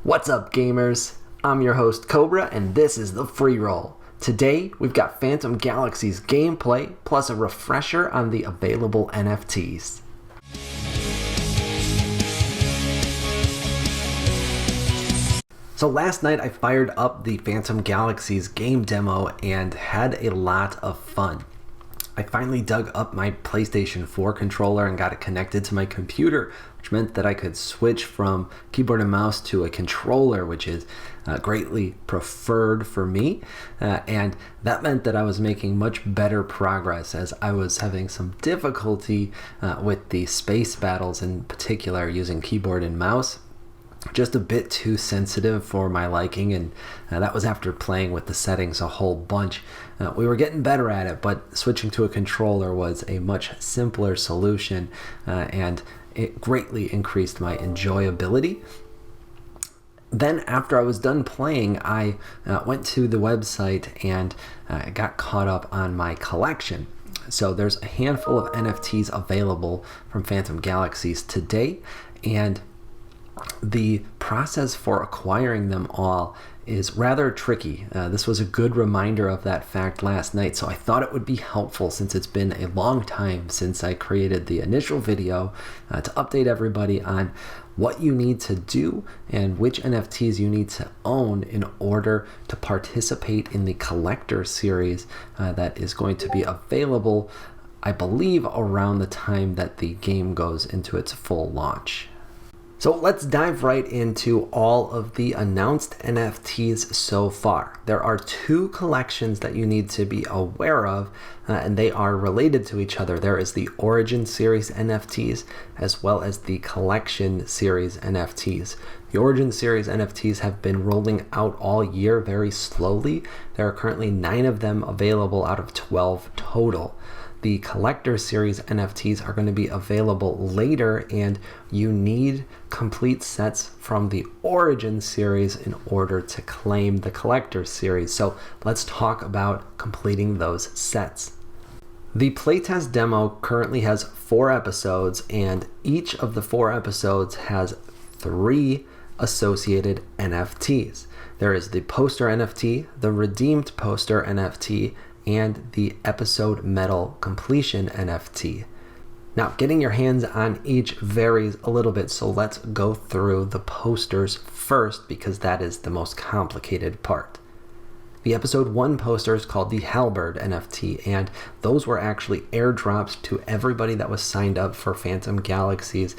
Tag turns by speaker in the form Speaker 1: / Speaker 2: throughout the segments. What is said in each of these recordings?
Speaker 1: What's up, gamers? I'm your host, Cobra, and this is the Freeroll. Today, we've got Phantom Galaxies gameplay, plus a refresher on the available NFTs. So last night, I fired up the Phantom Galaxies game demo and had a lot of fun. I finally dug up my PlayStation 4 controller and got it connected to my computer, which meant that I could switch from keyboard and mouse to a controller, which is greatly preferred for me. And that meant that I was making much better progress as I was having some difficulty with the space battles, in particular using keyboard and mouse. Just a bit too sensitive for my liking, and that was after playing with the settings a whole bunch. We were getting better at it, but switching to a controller was a much simpler solution, and it greatly increased my enjoyability. Then after I was done playing, I went to the website and got caught up on my collection. So there's a handful of NFTs available from Phantom Galaxies today, and the process for acquiring them all is rather tricky. This was a good reminder of that fact last night, so I thought it would be helpful, since it's been a long time since I created the initial video, to update everybody on what you need to do and which NFTs you need to own in order to participate in the collector series that is going to be available, I believe, around the time that the game goes into its full launch. So let's dive right into all of the announced NFTs so far. There are two collections that you need to be aware of, and they are related to each other. There is the Origin series NFTs, as well as the Collection series NFTs. The Origin series NFTs have been rolling out all year very slowly. There are currently 9 of them available out of 12 total. The Collector Series NFTs are going to be available later, and you need complete sets from the Origin Series in order to claim the Collector Series. So let's talk about completing those sets. The playtest demo currently has 4 episodes, and each of the 4 episodes has 3 associated NFTs. There is the Poster NFT, the Redeemed Poster NFT, and the Episode Medal Completion NFT. Now, getting your hands on each varies a little bit, so let's go through the posters first, because that is the most complicated part. The Episode 1 poster is called the Halberd NFT, and those were actually airdropped to everybody that was signed up for Phantom Galaxies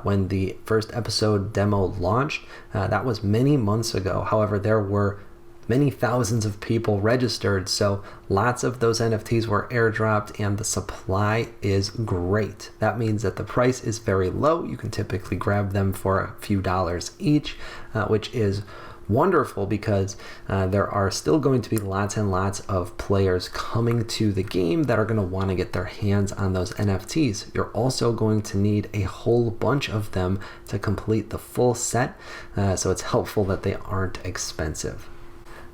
Speaker 1: when the first episode demo launched. That was many months ago. However, there were many thousands of people registered, so lots of those NFTs were airdropped, and the supply is great. That means that the price is very low. You can typically grab them for a few dollars each, which is wonderful, because there are still going to be lots and lots of players coming to the game that are going to want to get their hands on those NFTs. You're also going to need a whole bunch of them to complete the full set, so it's helpful that they aren't expensive.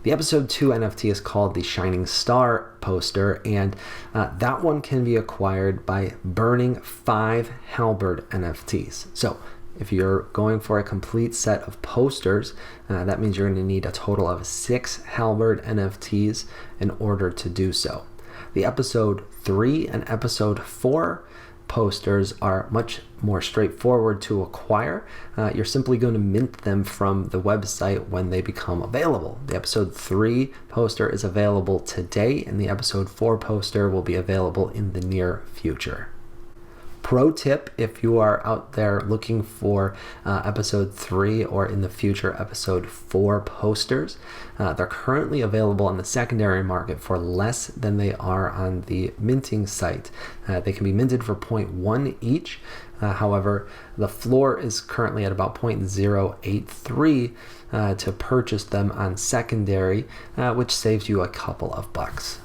Speaker 1: The Episode 2 NFT is called the Shining Star poster, and that one can be acquired by burning 5 Halberd NFTs. So if you're going for a complete set of posters, that means you're going to need a total of 6 Halberd NFTs in order to do so. The Episode 3 and Episode 4 posters are much more straightforward to acquire. You're simply going to mint them from the website when they become available. The Episode 3 poster is available today, and the Episode 4 poster will be available in the near future. Pro tip, if you are out there looking for Episode 3 or in the future Episode 4 posters, they're currently available on the secondary market for less than they are on the minting site. They can be minted for 0.1 each. However, the floor is currently at about 0.083 to purchase them on secondary, which saves you a couple of bucks.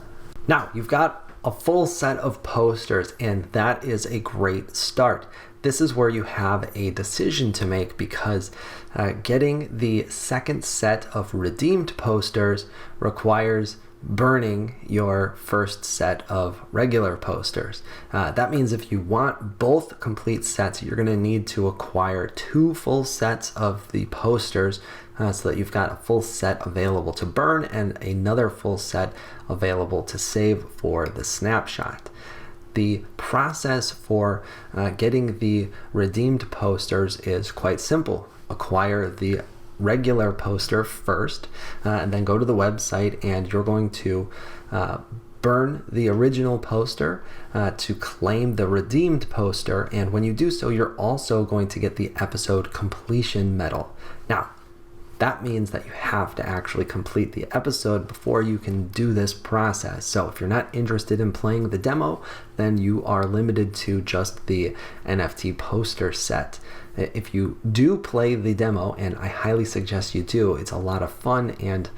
Speaker 1: Now, you've got a full set of posters, and that is a great start. This is where you have a decision to make, because getting the second set of redeemed posters requires burning your first set of regular posters. That means if you want both complete sets, you're going to need to acquire 2 full sets of the posters so that you've got a full set available to burn and another full set available to save for the snapshot. The process for getting the redeemed posters is quite simple. Acquire the regular poster first, and then go to the website, and you're going to burn the original poster to claim the redeemed poster. And when you do so, you're also going to get the episode completion medal. Now, that means that you have to actually complete the episode before you can do this process. So if you're not interested in playing the demo, then you are limited to just the NFT poster set. If you do play the demo, and I highly suggest you do, it's a lot of fun, and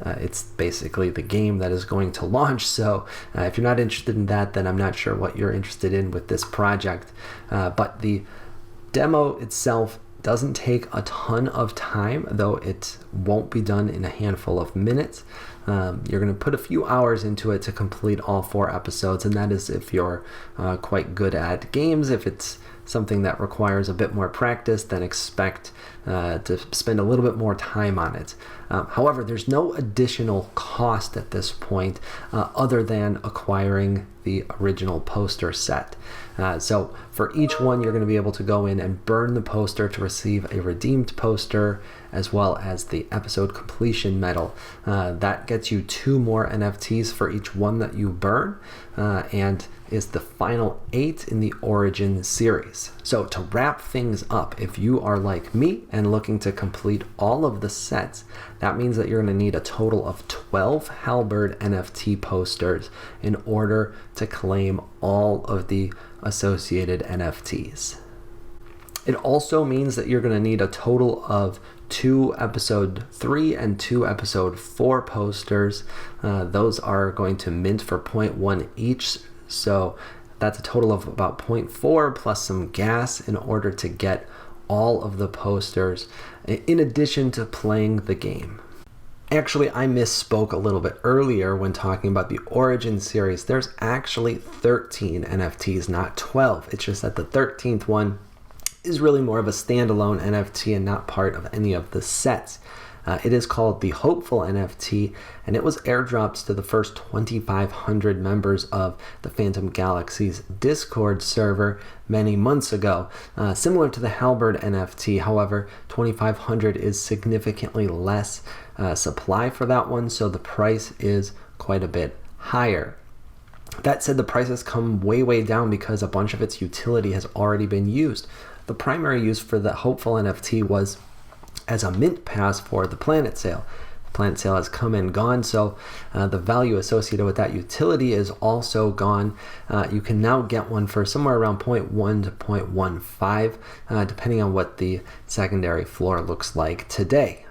Speaker 1: it's basically the game that is going to launch. So if you're not interested in that, then I'm not sure what you're interested in with this project. But the demo itself doesn't take a ton of time, though it won't be done in a handful of minutes. You're going to put a few hours into it to complete all 4 episodes, and that is if you're quite good at games. If it's something that requires a bit more practice, then expect to spend a little bit more time on it. However, there's no additional cost at this point other than acquiring the original poster set. So for each one, you're going to be able to go in and burn the poster to receive a redeemed poster, as well as the episode completion medal. That gets you 2 more NFTs for each one that you burn, and is the final 8 in the Origin series. So to wrap things up, if you are like me and looking to complete all of the sets, that means that you're going to need a total of 12 Halberd NFT posters in order to claim all of the associated NFTs. It also means that you're going to need a total of 2 episode 3 and 2 episode 4 posters. Those are going to mint for 0.1 each, so that's a total of about 0.4 plus some gas in order to get all of the posters, in addition to playing the game. Actually, I misspoke a little bit earlier when talking about the Origin series. There's actually 13 NFTs, not 12. It's just that the 13th one is really more of a standalone NFT and not part of any of the sets. It is called the Hopeful NFT, and it was airdropped to the first 2,500 members of the Phantom Galaxies Discord server many months ago. Similar to the Halberd NFT, however, 2,500 is significantly less supply for that one, so the price is quite a bit higher. That said, the prices come way down because a bunch of its utility has already been used. The primary use for the Hopeful NFT was as a mint pass for the Planet Sale. The Planet Sale has come and gone, so the value associated with that utility is also gone. You can now get one for somewhere around 0.1 to 0.15, depending on what the secondary floor looks like today.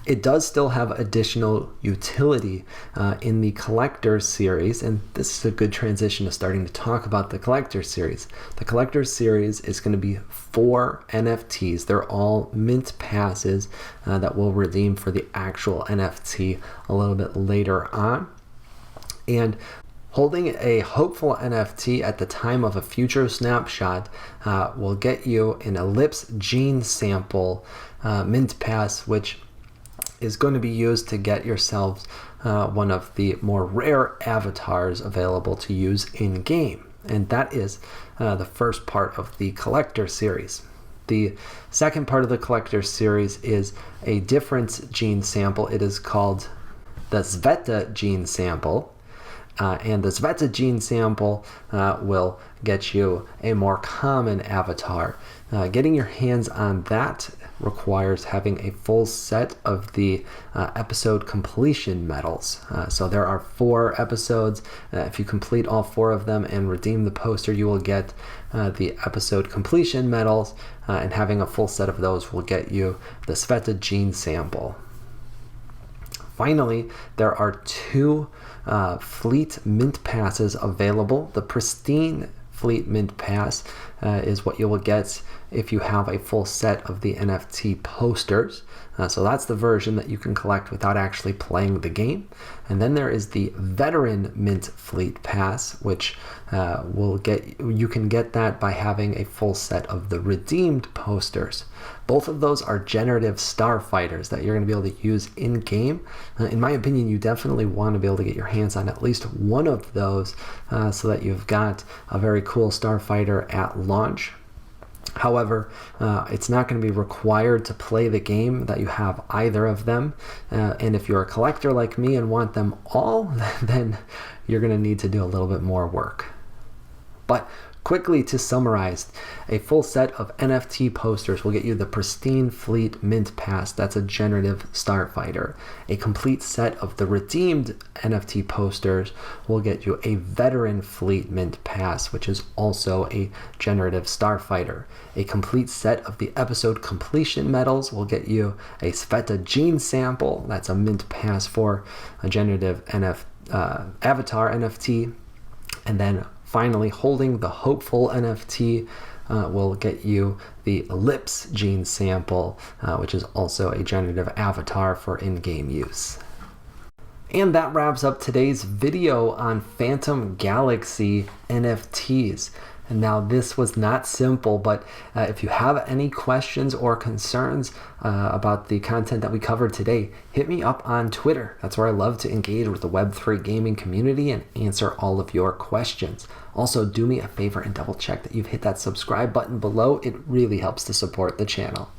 Speaker 1: It does still have additional utility in the Collector's series, and this is a good transition to starting to talk about the Collector's series. The Collector's series is going to be 4 NFTs. They're all mint passes that we'll redeem for the actual NFT a little bit later on. And holding a Hopeful NFT at the time of a future snapshot will get you an Elpis gene sample mint pass, which is going to be used to get yourselves one of the more rare avatars available to use in game. And that is the first part of the Collector series. The second part of the Collector series is a different gene sample. It is called the Zveta gene sample. And the Zveta gene sample will get you a more common avatar. Getting your hands on that requires having a full set of the episode completion medals. So there are 4 episodes. If you complete all 4 of them and redeem the poster, you will get the episode completion medals, and having a full set of those will get you the Zveta gene sample. Finally, there are 2 fleet mint passes available. The Pristine Fleet Mint Pass is what you will get if you have a full set of the NFT posters. So that's the version that you can collect without actually playing the game. And then there is the Veteran Mint Fleet Pass, which you can get that by having a full set of the redeemed posters. Both of those are generative starfighters that you're going to be able to use in game. In my opinion, you definitely want to be able to get your hands on at least one of those so that you've got a very cool starfighter at launch. However, it's not going to be required to play the game that you have either of them. And if you're a collector like me and want them all, then you're going to need to do a little bit more work. But quickly to summarize, a full set of NFT posters will get you the Pristine Fleet Mint Pass, that's a generative starfighter. A complete set of the redeemed NFT posters will get you a Veteran Fleet Mint Pass, which is also a generative starfighter. A complete set of the episode completion medals will get you a Zveta gene sample, that's a mint pass for a generative avatar NFT. And then finally, holding the Hopeful NFT will get you the Elpis gene sample, which is also a generative avatar for in-game use. And that wraps up today's video on Phantom Galaxy NFTs. And now this was not simple, but if you have any questions or concerns about the content that we covered today, hit me up on Twitter. That's where I love to engage with the Web3 gaming community and answer all of your questions. Also, do me a favor and double check that you've hit that subscribe button below. It really helps to support the channel.